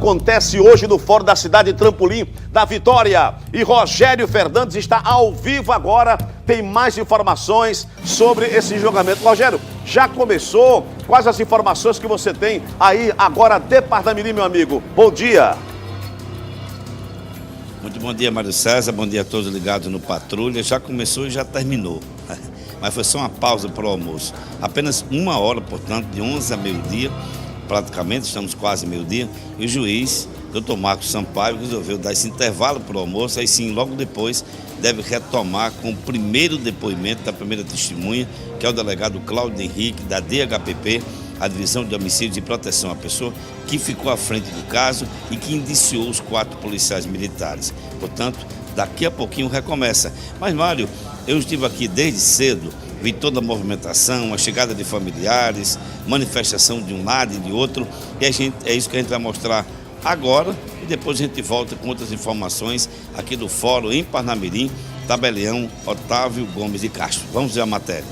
acontece hoje no Fórum da Cidade Trampolim da Vitória. E Rogério Fernandes está ao vivo agora, tem mais informações sobre esse julgamento. Rogério, já começou? Quais as informações que você tem aí agora de Parnamirim, meu amigo? Bom dia. Muito bom dia, Mário César. Bom dia a todos ligados no Patrulha. Já começou e já terminou. Mas foi só uma pausa para o almoço. Apenas 1 hora, portanto, de 11 a meio-dia, praticamente, estamos quase meio-dia, e o juiz, Dr. Marcos Sampaio, resolveu dar esse intervalo para o almoço, aí sim, logo depois, deve retomar com o primeiro depoimento da primeira testemunha, que é o delegado Cláudio Henrique, da DHPP, a Divisão de Homicídios e Proteção à Pessoa, que ficou à frente do caso e que indiciou os 4 policiais militares. Portanto, daqui a pouquinho recomeça. Mas, Mário, eu estive aqui desde cedo, vi toda a movimentação, a chegada de familiares, manifestação de um lado e de outro, e é isso que a gente vai mostrar agora, e depois a gente volta com outras informações aqui do Fórum em Parnamirim, Tabelião Otávio Gomes de Castro. Vamos ver a matéria.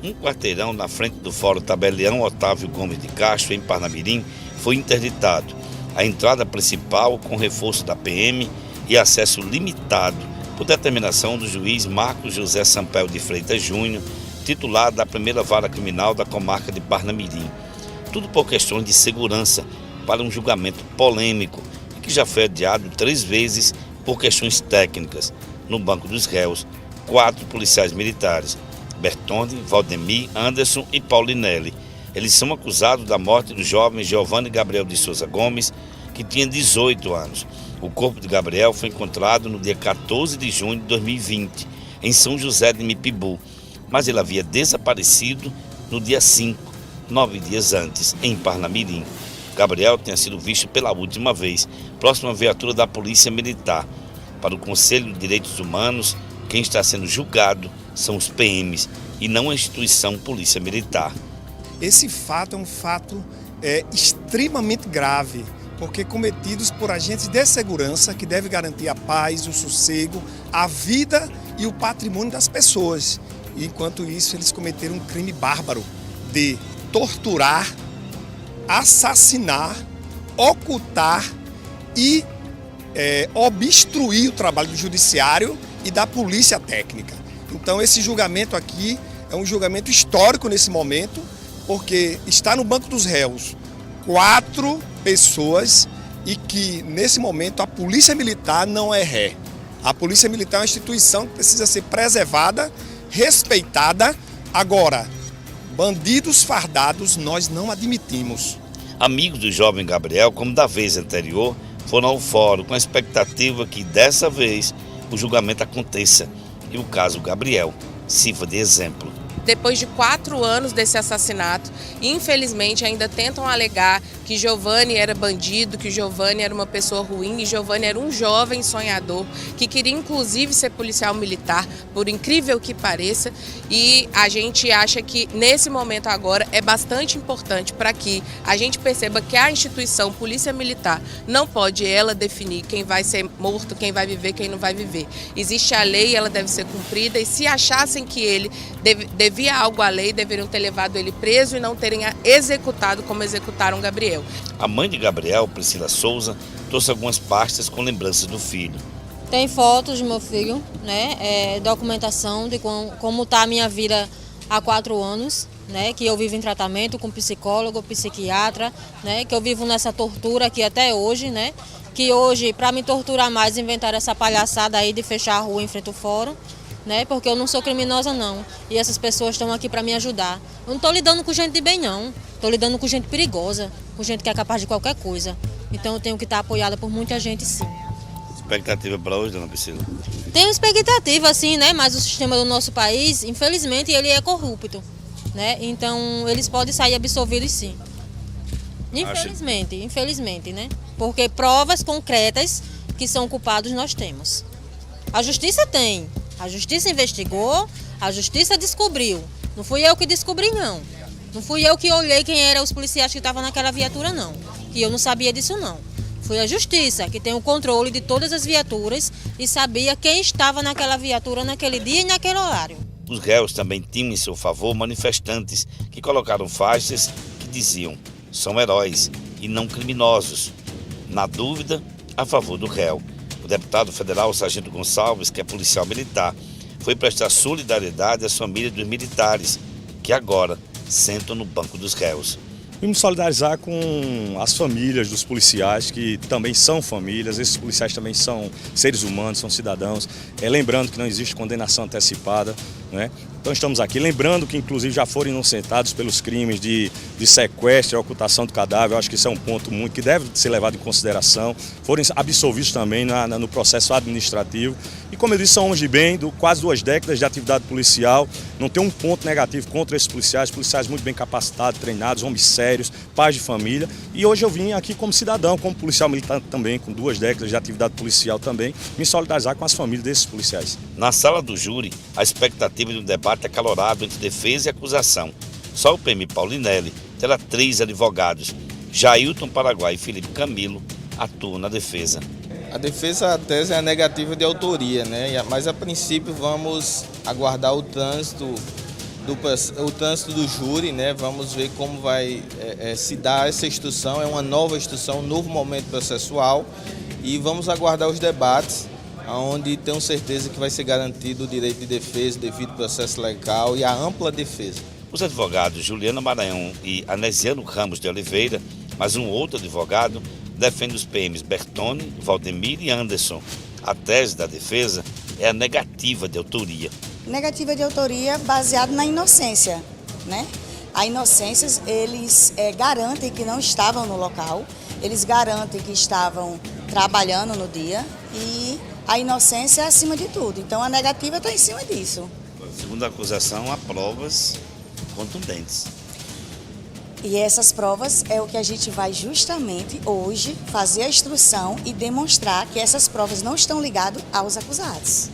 Um quarteirão na frente do Fórum Tabelião Otávio Gomes de Castro, em Parnamirim, foi interditado. A entrada principal com reforço da PM e acesso limitado por determinação do juiz Marcos José Sampaio de Freitas Júnior, titular da primeira vara criminal da comarca de Parnamirim. Tudo por questões de segurança para um julgamento polêmico e que já foi adiado 3 vezes por questões técnicas. No banco dos réus, 4 policiais militares, Bertondi, Valdemir, Anderson e Paulinelli. Eles são acusados da morte do jovem Giovanni Gabriel de Souza Gomes, que tinha 18 anos. O corpo de Gabriel foi encontrado no dia 14 de junho de 2020, em São José de Mipibu, mas ele havia desaparecido no dia 5, 9 dias antes, em Parnamirim. Gabriel tinha sido visto pela última vez, próximo à viatura da Polícia Militar. Para o Conselho de Direitos Humanos, quem está sendo julgado são os PMs e não a instituição Polícia Militar. Esse fato é um fato extremamente grave, porque cometidos por agentes de segurança que devem garantir a paz, o sossego, a vida e o patrimônio das pessoas. E, enquanto isso, eles cometeram um crime bárbaro de torturar, assassinar, ocultar e obstruir o trabalho do judiciário e da polícia técnica. Então, esse julgamento aqui é um julgamento histórico nesse momento, porque está no banco dos réus 4 pessoas e que, nesse momento, a Polícia Militar não é ré. A Polícia Militar é uma instituição que precisa ser preservada, respeitada. Agora, bandidos fardados nós não admitimos. Amigos do jovem Gabriel, como da vez anterior, foram ao fórum com a expectativa que, dessa vez, o julgamento aconteça e o caso Gabriel sirva de exemplo. Depois de 4 anos desse assassinato, infelizmente ainda tentam alegar que Giovanni era bandido, que Giovanni era uma pessoa ruim e Giovanni era um jovem sonhador que queria inclusive ser policial militar, por incrível que pareça, e a gente acha que nesse momento agora é bastante importante para que a gente perceba que a instituição Polícia Militar não pode ela definir quem vai ser morto, quem vai viver, quem não vai viver. Existe a lei, ela deve ser cumprida, e se achassem que ele devia algo à lei, deveriam ter levado ele preso e não terem executado como executaram Gabriel. A mãe de Gabriel, Priscila Souza, trouxe algumas pastas com lembranças do filho. Tem fotos do meu filho, né? Documentação de como está a minha vida há 4 anos, né? Que eu vivo em tratamento com psicólogo, psiquiatra, né? Que eu vivo nessa tortura aqui até hoje, né? Que hoje, para me torturar mais, inventaram essa palhaçada aí de fechar a rua em frente ao fórum, né? Porque eu não sou criminosa, não. E essas pessoas estão aqui para me ajudar. Eu não estou lidando com gente de bem, não. Estou lidando com gente perigosa, com gente que é capaz de qualquer coisa. Então eu tenho que estar apoiada por muita gente, sim. Expectativa para hoje, dona Priscila? Tenho expectativa, sim, né? Mas o sistema do nosso país, infelizmente, ele é corrupto, né? Então eles podem sair absolvidos, sim. Infelizmente, né? Porque provas concretas que são culpados nós temos. A justiça tem. A justiça investigou, a justiça descobriu. Não fui eu que descobri, não. Não fui eu que olhei quem eram os policiais que estavam naquela viatura, não. Que eu não sabia disso, não. Foi a justiça que tem o controle de todas as viaturas e sabia quem estava naquela viatura naquele dia e naquele horário. Os réus também tinham em seu favor manifestantes que colocaram faixas que diziam: são heróis e não criminosos. Na dúvida, a favor do réu. O deputado federal Sargento Gonçalves, que é policial militar, foi prestar solidariedade às famílias dos militares, que agora sentam no banco dos réus. E me solidarizar com as famílias dos policiais, que também são famílias, esses policiais também são seres humanos, são cidadãos. Lembrando que não existe condenação antecipada, né? Então estamos aqui, lembrando que inclusive já foram inocentados pelos crimes de sequestro e ocultação do cadáver. Eu acho que isso é um ponto muito que deve ser levado em consideração. Foram absolvidos também no processo administrativo. E como eu disse, são homens de bem, quase 2 décadas de atividade policial. Não tem um ponto negativo contra esses policiais muito bem capacitados, treinados, homens sérios, pais de família. E hoje eu vim aqui como cidadão, como policial militar também, com 2 décadas de atividade policial também, me solidarizar com as famílias desses policiais. Na sala do júri, a expectativa de um debate acalorado entre defesa e acusação. Só o PM Paulinelli terá 3 advogados. Jailton Paraguai e Felipe Camilo atuam na defesa. A defesa, a tese é a negativa de autoria, né? Mas a princípio vamos aguardar o trânsito do júri, né? Vamos ver como vai se dar essa instrução. É uma nova instrução, um novo momento processual, e vamos aguardar os debates, onde tenho certeza que vai ser garantido o direito de defesa, o devido processo legal e a ampla defesa. Os advogados Juliana Maranhão e Anesiano Ramos de Oliveira, mais um outro advogado, defende os PMs Bertone, Valdemir e Anderson. A tese da defesa é a negativa de autoria. Negativa de autoria baseada na inocência, né? A inocência, eles garantem que não estavam no local, eles garantem que estavam trabalhando no dia, e a inocência é acima de tudo. Então a negativa está em cima disso. Segundo a acusação, há provas contundentes. E essas provas é o que a gente vai justamente hoje fazer a instrução e demonstrar que essas provas não estão ligadas aos acusados.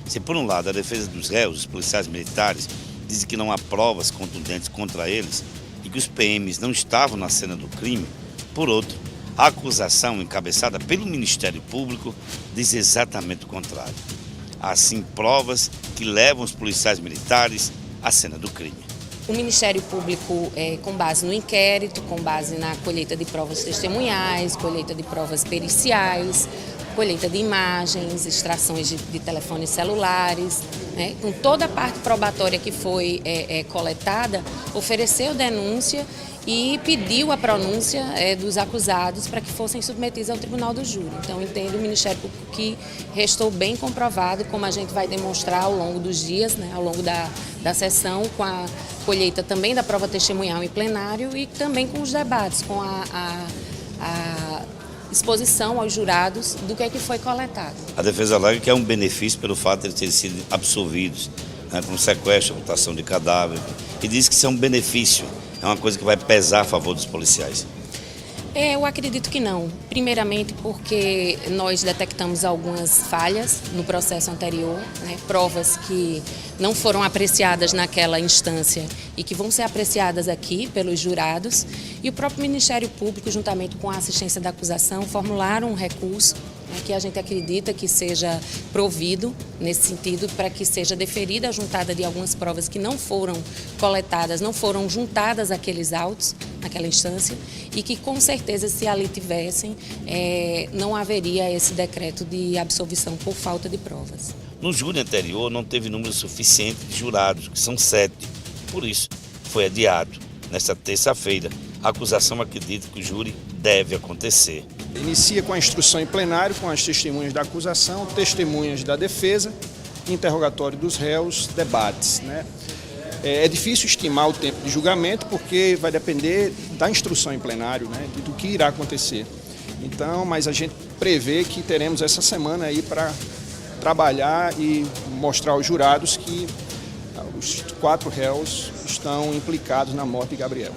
Se por um lado a defesa dos réus, os policiais militares, diz que não há provas contundentes contra eles e que os PMs não estavam na cena do crime, por outro, a acusação encabeçada pelo Ministério Público diz exatamente o contrário. Há sim provas que levam os policiais militares à cena do crime. O Ministério Público, com base no inquérito, com base na colheita de provas testemunhais, colheita de provas periciais, colheita de imagens, extrações de telefones celulares, né, com toda a parte probatória que foi coletada, ofereceu denúncia e pediu a pronúncia dos acusados para que fossem submetidos ao Tribunal do Júri. Então, entendo o Ministério Público que restou bem comprovado, como a gente vai demonstrar ao longo dos dias, né, ao longo da sessão, com a colheita também da prova testemunhal em plenário e também com os debates, com a exposição aos jurados do que foi coletado. A defesa alega que é um benefício pelo fato de eles terem sido absolvidos, né, com sequestro, ocultação de cadáver, e diz que isso é um benefício, é uma coisa que vai pesar a favor dos policiais. Eu acredito que não. Primeiramente porque nós detectamos algumas falhas no processo anterior, né, provas que não foram apreciadas naquela instância e que vão ser apreciadas aqui pelos jurados. E o próprio Ministério Público, juntamente com a assistência da acusação, formularam um recurso, né, que a gente acredita que seja provido nesse sentido, para que seja deferida a juntada de algumas provas que não foram coletadas, não foram juntadas àqueles autos, naquela instância, e que com certeza, se ali tivessem, não haveria esse decreto de absolvição por falta de provas. No júri anterior não teve número suficiente de jurados, que são 7, por isso foi adiado. Nesta terça-feira, a acusação acredita que o júri deve acontecer. Inicia com a instrução em plenário, com as testemunhas da acusação, testemunhas da defesa, interrogatório dos réus, debates, né? É difícil estimar o tempo de julgamento porque vai depender da instrução em plenário, né, do que irá acontecer. Então, mas a gente prevê que teremos essa semana aí para trabalhar e mostrar aos jurados que os 4 réus estão implicados na morte de Gabriel.